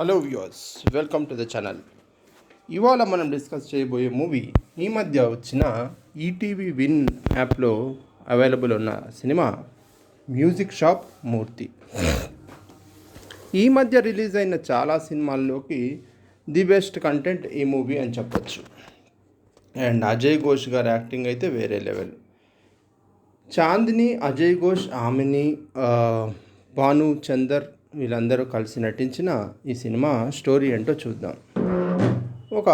Hello viewers, welcome to the channel. ఇవాళ మనం discuss చేయబోయే మూవీ ఈ మధ్య వచ్చిన ఈటీవీ విన్ యాప్లో అవైలబుల్ ఉన్న సినిమా మ్యూజిక్ షాప్ మూర్తి. ఈ మధ్య రిలీజ్ అయిన చాలా సినిమాల్లోకి ది బెస్ట్ కంటెంట్ ఈ మూవీ అని చెప్పొచ్చు. అండ్ అజయ్ ఘోష్ గారి యాక్టింగ్ అయితే వేరే లెవెల్. చాందిని, అజయ్ ఘోష్, ఆమిని, భాను చందర్ వీళ్ళందరూ కలిసి నటించిన ఈ సినిమా స్టోరీ ఏంటో చూద్దాం. ఒక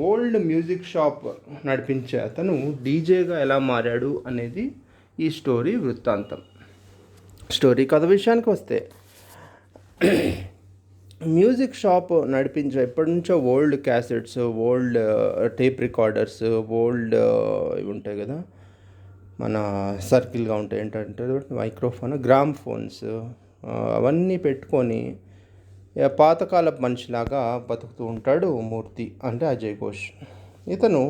ఓల్డ్ మ్యూజిక్ షాప్ నడిపించే అతను డీజేగా ఎలా మారాడు అనేది ఈ స్టోరీ వృత్తాంతం. స్టోరీ కథ విషయానికి వస్తే, మ్యూజిక్ షాప్ నడిపించే ఎప్పటి నుంచో old cassettes, old tape recorders, old ఇవి ఉంటాయి కదా, మన సర్కిల్గా ఉంటాయి, ఏంటంటే మైక్రోఫోన్, గ్రామ్ ఫోన్స్, అవన్నీ పెట్టుకొని పాతకాలపు మనిషిలాగా బతుకుతూ ఉంటాడు మూర్తి, అంటే అజయ్ ఘోష్. ఇతను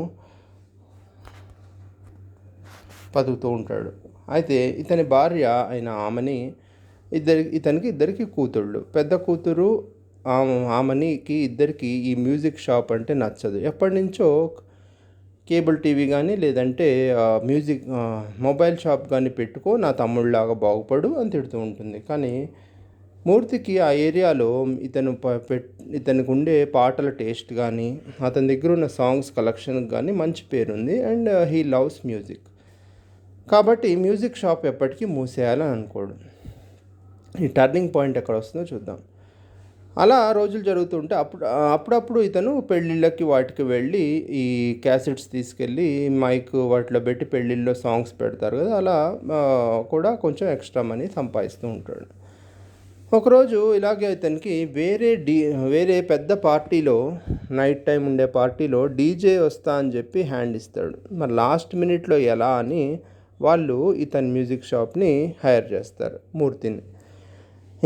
బతుకుతూ ఉంటాడు. అయితే ఇతని భార్య అయిన ఆమెని ఇతనికి ఇద్దరికి కూతుళ్ళు. పెద్ద కూతురు ఆమెనికి ఇద్దరికి ఈ మ్యూజిక్ షాప్ అంటే నచ్చదు. ఎప్పటి నుంచో కేబుల్ టీవీ కానీ లేదంటే మ్యూజిక్ మొబైల్ షాప్ కానీ పెట్టుకో, నా తమ్ముళ్ళలాగా బాగుపడు అని తిడుతూ ఉంటుంది. కానీ మూర్తికి ఆ ఏరియాలో ఇతనికి ఉండే పాటల టేస్ట్ కానీ అతని దగ్గర ఉన్న సాంగ్స్ కలెక్షన్కి కానీ మంచి పేరుంది. And he loves music. కాబట్టి మ్యూజిక్ షాప్ ఎప్పటికీ మూసేయాలని అనుకోడు. ఈ టర్నింగ్ పాయింట్ ఎక్కడ వస్తుందో చూద్దాం. అలా రోజులు జరుగుతుంటే అప్పుడప్పుడు ఇతను పెళ్ళిళ్ళకి వాటికి వెళ్ళి ఈ క్యాసెట్స్ తీసుకెళ్ళి మైక్ వాటిలో పెట్టి పెళ్ళిళ్ళలో సాంగ్స్ పెడతారు కదా, అలా కూడా కొంచెం ఎక్స్ట్రా మనీ సంపాదిస్తూ ఉంటాడు. ఒకరోజు ఇలాగే ఇతనికి వేరే పెద్ద పార్టీలో, నైట్ టైం ఉండే పార్టీలో డీజే వస్తా అని చెప్పి హ్యాండ్ ఇస్తాడు. మరి లాస్ట్ మినిట్లో ఎలా అని వాళ్ళు ఇతని మ్యూజిక్ షాప్ని హైర్ చేస్తారు, మూర్తిని.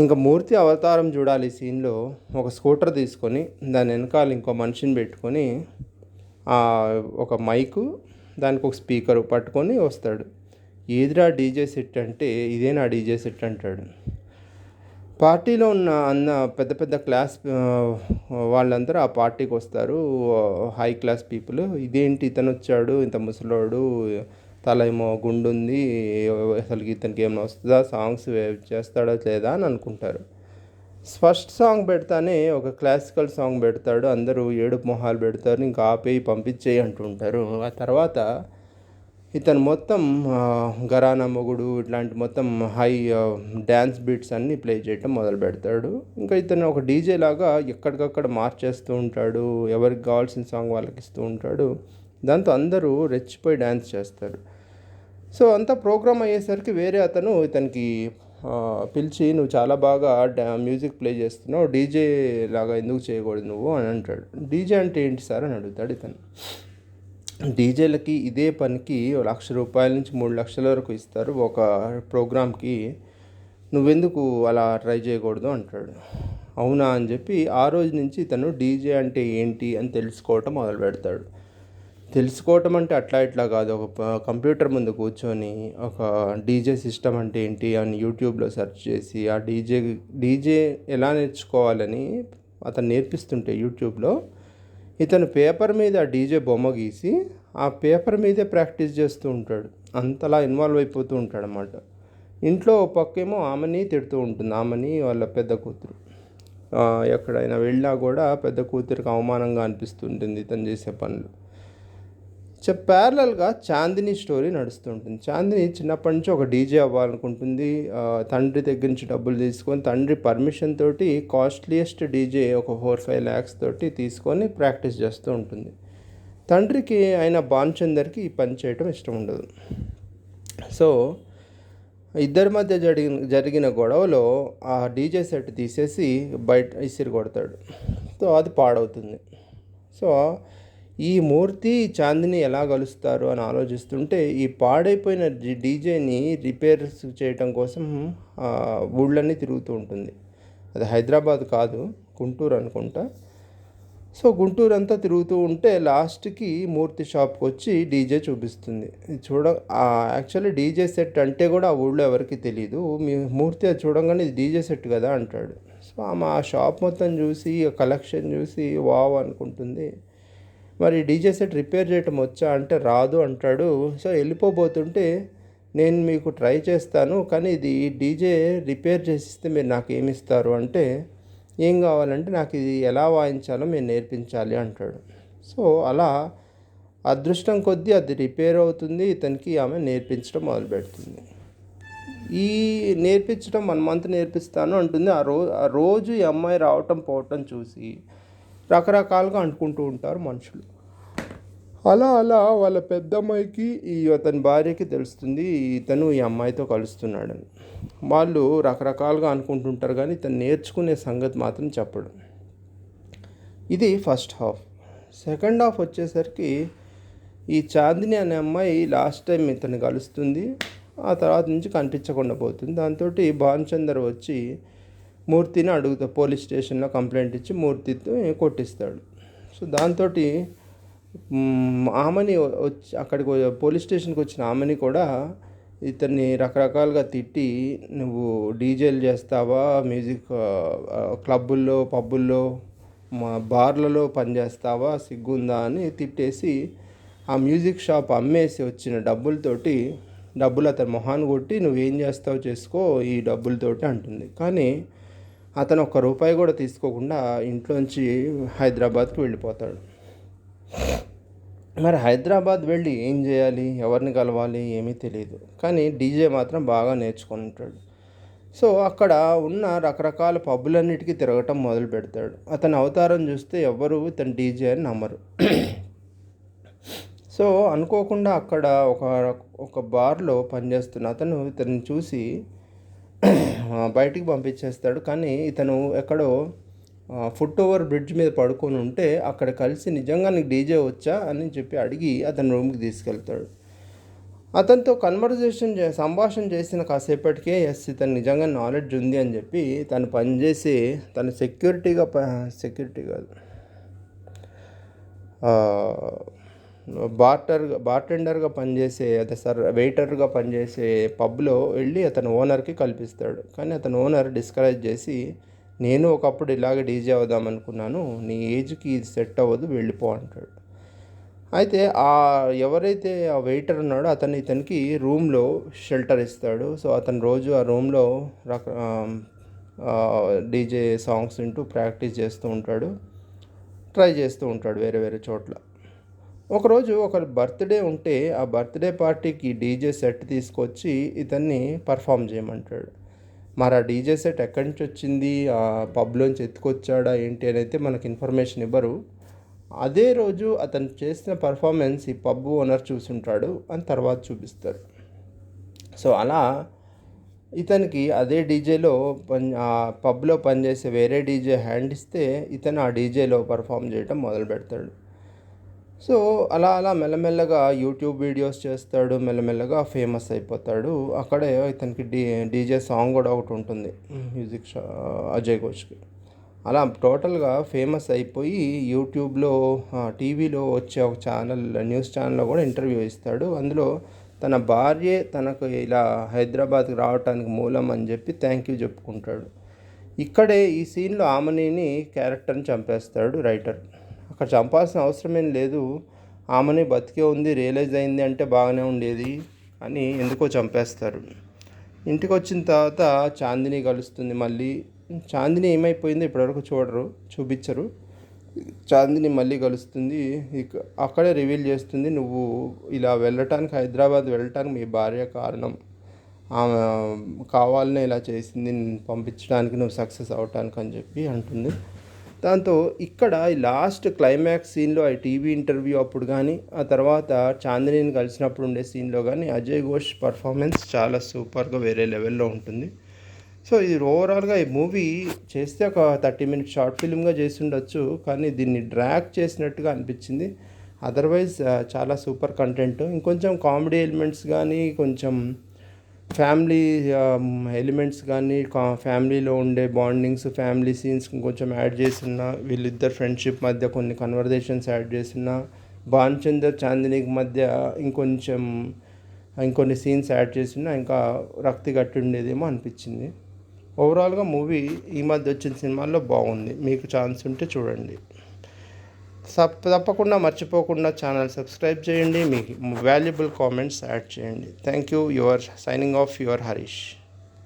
ఇంకా మూర్తి అవతారం చూడాలి ఈ సీన్లో. ఒక స్కూటర్ తీసుకొని దాని వెనకాల ఇంకో మనిషిని పెట్టుకొని ఒక మైకు, దానికి ఒక స్పీకర్ పట్టుకొని వస్తాడు. ఏదిరా డీజే సెట్ అంటే, ఇదేనా డీజే సెట్ అంటాడు. పార్టీలో ఉన్న పెద్ద పెద్ద క్లాస్ వాళ్ళందరూ ఆ పార్టీకి వస్తారు, హై క్లాస్ పీపుల్. ఇదేంటి ఇతను వచ్చాడు, ఇంత ముసలోడు, తల ఏమో గుండుంది, అసలు ఇతనికి ఏమైనా వస్తుందా, సాంగ్స్ చేస్తాడో లేదా అని అనుకుంటారు. ఫస్ట్ సాంగ్ పెడతానే ఒక క్లాసికల్ సాంగ్ పెడతాడు. అందరూ ఏడుపు మొహాలు పెడతారు, ఇంకా ఆపేయి పంపించేయి అంటుంటారు. ఆ తర్వాత ఇతను మొత్తం గరానా మొగుడు ఇట్లాంటి మొత్తం హై డ్యాన్స్ బీట్స్ అన్నీ ప్లే చేయటం మొదలు పెడతాడు. ఇంకా ఇతను ఒక డీజే లాగా ఎక్కడికక్కడ మార్చేస్తూ ఉంటాడు, ఎవరికి కావాల్సిన సాంగ్ వాళ్ళకి ఇస్తూ ఉంటాడు. దాంతో అందరూ రెచ్చిపోయి డ్యాన్స్ చేస్తారు. సో అంతా ప్రోగ్రామ్ అయ్యేసరికి వేరే అతను ఇతనికి పిలిచి, నువ్వు చాలా బాగా మ్యూజిక్ ప్లే చేస్తున్నావు, డీజే లాగా ఎందుకు చేయకూడదు నువ్వు అని అంటాడు. డీజే అంటే ఏంటి సార్ అని అడుగుతాడు ఇతను. డీజేలకి ఇదే పనికి ₹1,00,000 నుంచి 3,00,000 వరకు ఇస్తారు ఒక ప్రోగ్రామ్కి, నువ్వెందుకు అలా ట్రై చేయకూడదు అంటాడు. అవునా అని చెప్పి ఆ రోజు నుంచి ఇతను డీజే అంటే ఏంటి అని తెలుసుకోవటం మొదలు పెడతాడు. తెలుసుకోవటం అంటే అట్లా ఇట్లా కాదు, ఒక కంప్యూటర్ ముందు కూర్చొని ఒక డీజే సిస్టమ్ అంటే ఏంటి అని యూట్యూబ్లో సెర్చ్ చేసి ఆ డీజే ఎలా నేర్చుకోవాలని అతను నేర్పిస్తుంటే యూట్యూబ్లో ఇతను పేపర్ మీద ఆ డీజే బొమ్మ గీసి ఆ పేపర్ మీదే ప్రాక్టీస్ చేస్తూ ఉంటాడు. అంతలా ఇన్వాల్వ్ అయిపోతూ ఉంటాడు అన్నమాట. ఇంట్లో పక్కేమో ఆమెని తిడుతూ ఉంటుంది, ఆమెని వాళ్ళ పెద్ద కూతురు. ఎక్కడైనా వెళ్ళినా కూడా పెద్ద కూతురికి అవమానంగా అనిపిస్తుంటుంది ఇతను చేసే పనులు. ప్యారలల్గా చాందిని స్టోరీ నడుస్తుంటుంది. చాందిని చిన్నప్పటి నుంచి ఒక డీజే అవ్వాలనుకుంటుంది. తండ్రి దగ్గర నుంచి డబ్బులు తీసుకొని, తండ్రి పర్మిషన్ తోటి కాస్ట్లీయెస్ట్ డీజే ఒక 4-5 lakhs తోటి తీసుకొని ప్రాక్టీస్ చేస్తూ ఉంటుంది. తండ్రికి అయిన భానుచందర్కి ఈ పని చేయటం ఇష్టం ఉండదు. సో ఇద్దరి మధ్య జరిగిన గొడవలో ఆ డీజే సెట్ తీసేసి బయట ఇసిరి కొడతాడు. సో అది పాడవుతుంది. సో ఈ మూర్తి చాందిని ఎలా కలుస్తారు అని ఆలోచిస్తుంటే, ఈ పాడైపోయిన డీజేని రిపేర్స్ చేయటం కోసం ఊళ్ళన్నీ తిరుగుతూ ఉంటుంది. అది హైదరాబాద్ కాదు, గుంటూరు అనుకుంటా. సో గుంటూరు అంతా తిరుగుతూ ఉంటే లాస్ట్కి మూర్తి షాప్కి వచ్చి డీజే చూపిస్తుంది. యాక్చువల్లీ డీజే సెట్ అంటే కూడా ఆ ఊళ్ళో ఎవరికి తెలియదు. మూర్తి అది చూడంగానే ఇది డీజే సెట్ కదా అంటాడు. సో ఆమె ఆ షాప్ మొత్తం చూసి ఆ కలెక్షన్ చూసి వావ్ అనుకుంటుంది. మరి డీజే సెట్ రిపేర్ చేయటం వచ్చా అంటే రాదు అంటాడు. సో వెళ్ళిపోబోతుంటే నేను మీకు ట్రై చేస్తాను, కానీ ఇది డీజే రిపేర్ చేసిస్తే మీరు నాకు ఏమి ఇస్తారు అంటే, ఏం కావాలంటే నాకు ఇది ఎలా వాయించాలో మీరు నేర్పించాలి అంటాడు. సో అలా అదృష్టం కొద్దీ అది రిపేర్ అవుతుంది. ఇతనికి ఆమె నేర్పించడం మొదలుపెడుతుంది. ఈ నేర్పించడం 1 మంత్ నేర్పిస్తాను అంటుంది. ఆ రోజు ఈ అమ్మాయి రావటం పోవటం చూసి రకరకాలుగా అనుకుంటూ ఉంటారు మనుషులు. అలా అలా వాళ్ళ పెద్దమ్మాయికి అతని భార్యకి తెలుస్తుంది ఇతను ఈ అమ్మాయితో కలుస్తున్నాడని. వాళ్ళు రకరకాలుగా అనుకుంటుంటారు కానీ ఇతను నేర్చుకునే సంగతి మాత్రం చెప్పడు. ఇది ఫస్ట్ హాఫ్. సెకండ్ హాఫ్ వచ్చేసరికి ఈ చాందిని అనే అమ్మాయి లాస్ట్ టైం ఇతను కలుస్తుంది. ఆ తర్వాత నుంచి కనిపించకుండా పోతుంది. దాంతో భానుచందర్ వచ్చి మూర్తిని అడుగుతాడు. పోలీస్ స్టేషన్లో కంప్లైంట్ ఇచ్చి మూర్తితో కొట్టిస్తాడు. సో దాంతో ఆమెని వచ్చి అక్కడికి పోలీస్ స్టేషన్కి వచ్చిన ఆమెని కూడా ఇతన్ని రకరకాలుగా తిట్టి, నువ్వు డీజేలు చేస్తావా, మ్యూజిక్ క్లబ్బుల్లో పబ్బుల్లో బార్లలో పనిచేస్తావా, సిగ్గుందా అని తిట్టేసి ఆ మ్యూజిక్ షాప్ అమ్మేసి వచ్చిన డబ్బులు అతని మొహాన్ని కొట్టి నువ్వేం చేస్తావు చేసుకో ఈ డబ్బులతోటి అంటుంది. కానీ అతను ₹1 కూడా తీసుకోకుండా ఇంట్లోంచి హైదరాబాద్కి వెళ్ళిపోతాడు. మరి హైదరాబాద్ వెళ్ళి ఏం చేయాలి, ఎవరిని కలవాలి ఏమీ తెలియదు. కానీ డీజే మాత్రం బాగా నేర్చుకొని ఉంటాడు. సో అక్కడ ఉన్న రకరకాల పబ్బులన్నిటికీ తిరగటం మొదలు పెడతాడు. అతని అవతారం చూస్తే ఎవ్వరూ ఇతను డీజే అని నమ్మరు. సో అనుకోకుండా అక్కడ ఒక బార్లో పనిచేస్తున్న అతను ఇతన్ని చూసి బయటికి పంపించేస్తాడు. కానీ ఇతను ఎక్కడో ఫుట్ ఓవర్ బ్రిడ్జ్ మీద పడుకొని ఉంటే అక్కడ కలిసి నిజంగా నీకు డీజే వచ్చా అని చెప్పి అడిగి అతని రూమ్కి తీసుకెళ్తాడు. అతనితో సంభాషణ చేసిన కాసేపటికే ఇతను నిజంగా నాలెడ్జ్ ఉంది అని చెప్పి తను సెక్యూరిటీ కాదు, బార్టెండర్గా పనిచేసే వెయిటర్గా పనిచేసే పబ్లో వెళ్ళి అతను ఓనర్కి కల్పిస్తాడు. కానీ అతను ఓనర్ డిస్కరేజ్ చేసి, నేను ఒకప్పుడు ఇలాగ డీజే అవుదాం అనుకున్నాను, నీ ఏజ్కి ఇది సెట్ అవ్వదు, వెళ్ళిపో అంటాడు. అయితే ఎవరైతే ఆ వెయిటర్ ఉన్నాడో ఇతనికి రూమ్లో షెల్టర్ ఇస్తాడు. సో అతను రోజు ఆ రూమ్లో డీజే సాంగ్స్ వింటూ ప్రాక్టీస్ చేస్తూ ఉంటాడు, ట్రై చేస్తూ ఉంటాడు వేరే వేరే చోట్ల. ఒకరోజు ఒకరి బర్త్డే ఉంటే ఆ బర్త్డే పార్టీకి డీజే సెట్ తీసుకొచ్చి ఇతన్ని పర్ఫామ్ చేయమంటాడు. మరి ఆ డీజే సెట్ ఎక్కడి నుంచి వచ్చింది, ఆ పబ్లోంచి ఎత్తుకొచ్చాడా ఏంటి అని అయితే మనకు ఇన్ఫర్మేషన్ ఇవ్వరు. అదే రోజు అతను చేసిన పర్ఫార్మెన్స్ ఈ పబ్ ఓనర్ చూసుంటాడు అని తర్వాత చూపిస్తారు. సో అలా ఇతనికి అదే డీజేలో ఆ పబ్లో పనిచేసే వేరే డీజే హ్యాండ్ ఇస్తే ఇతను ఆ డీజేలో పర్ఫామ్ చేయడం మొదలు పెడతాడు. సో అలా అలా మెల్లమెల్లగా యూట్యూబ్ వీడియోస్ చేస్తాడు, మెల్లమెల్లగా ఫేమస్ అయిపోతాడు. అక్కడే ఇతనికి డీజే సాంగ్ కూడా ఒకటి ఉంటుంది మ్యూజిక్ అజయ్ ఘోష్కి. అలా టోటల్గా ఫేమస్ అయిపోయి యూట్యూబ్లో టీవీలో వచ్చే ఒక న్యూస్ ఛానల్లో కూడా ఇంటర్వ్యూ ఇస్తాడు. అందులో తన భార్యే తనకు ఇలా హైదరాబాద్కి రావడానికి మూలం అని చెప్పి థ్యాంక్ యూ చెప్పుకుంటాడు. ఇక్కడే ఈ సీన్లో ఆమెని క్యారెక్టర్ని చంపేస్తాడు రైటర్. అక్కడ చంపాల్సిన అవసరమేం లేదు, ఆమెని బతికే ఉంది, రియలైజ్ అయింది అంటే బాగానే ఉండేది అని ఎందుకో చంపేస్తారు. ఇంటికి వచ్చిన తర్వాత చాందిని కలుస్తుంది. మళ్ళీ చాందిని ఏమైపోయిందో ఇప్పటివరకు చూపించరు. చాందిని మళ్ళీ కలుస్తుంది. అక్కడే రివీల్ చేస్తుంది, నువ్వు ఇలా హైదరాబాద్ వెళ్ళటానికి మీ భార్య కారణం, ఆమె కావాలనే ఇలా చేసింది పంపించడానికి, నువ్వు సక్సెస్ అవటానికి అని చెప్పి అంటుంది. దాంతో ఇక్కడ లాస్ట్ క్లైమాక్స్ సీన్లో ఆ టీవీ ఇంటర్వ్యూ అప్పుడు కానీ, ఆ తర్వాత చాందినిని కలిసినప్పుడు ఉండే సీన్లో కానీ అజయ్ ఘోష్ పర్ఫార్మెన్స్ చాలా సూపర్గా వేరే లెవెల్లో ఉంటుంది. సో ఇది ఓవరాల్గా ఈ మూవీ చేస్తే ఒక 30 minutes షార్ట్ ఫిల్మ్గా చేసి ఉండొచ్చు, కానీ దీన్ని డ్రాగ్ చేసినట్టుగా అనిపించింది. అదర్వైజ్ చాలా సూపర్ కంటెంట్. ఇంకొంచెం కామెడీ ఎలిమెంట్స్ కానీ, కొంచెం ఫ్యామిలీ ఎలిమెంట్స్ కానీ, ఫ్యామిలీలో ఉండే బాండింగ్స్, ఫ్యామిలీ సీన్స్ కొంచెం యాడ్ చేసిన, వీళ్ళిద్దరు ఫ్రెండ్షిప్ మధ్య కొన్ని కన్వర్జేషన్స్ యాడ్ చేసిన, భానుచందర్ చాందినికి మధ్య ఇంకొన్ని సీన్స్ యాడ్ చేసిన ఇంకా రక్తి గట్టి ఉండేదేమో అనిపించింది. ఓవరాల్గా మూవీ ఈ మధ్య వచ్చిన సినిమాల్లో బాగుంది. మీకు ఛాన్స్ ఉంటే చూడండి. తప్పకుండా మర్చిపోకుండా ఛానల్ సబ్స్క్రైబ్ చేయండి. మీ వాల్యుబుల్ కామెంట్స్ యాడ్ చేయండి. Thank you. Your signing off your Harish.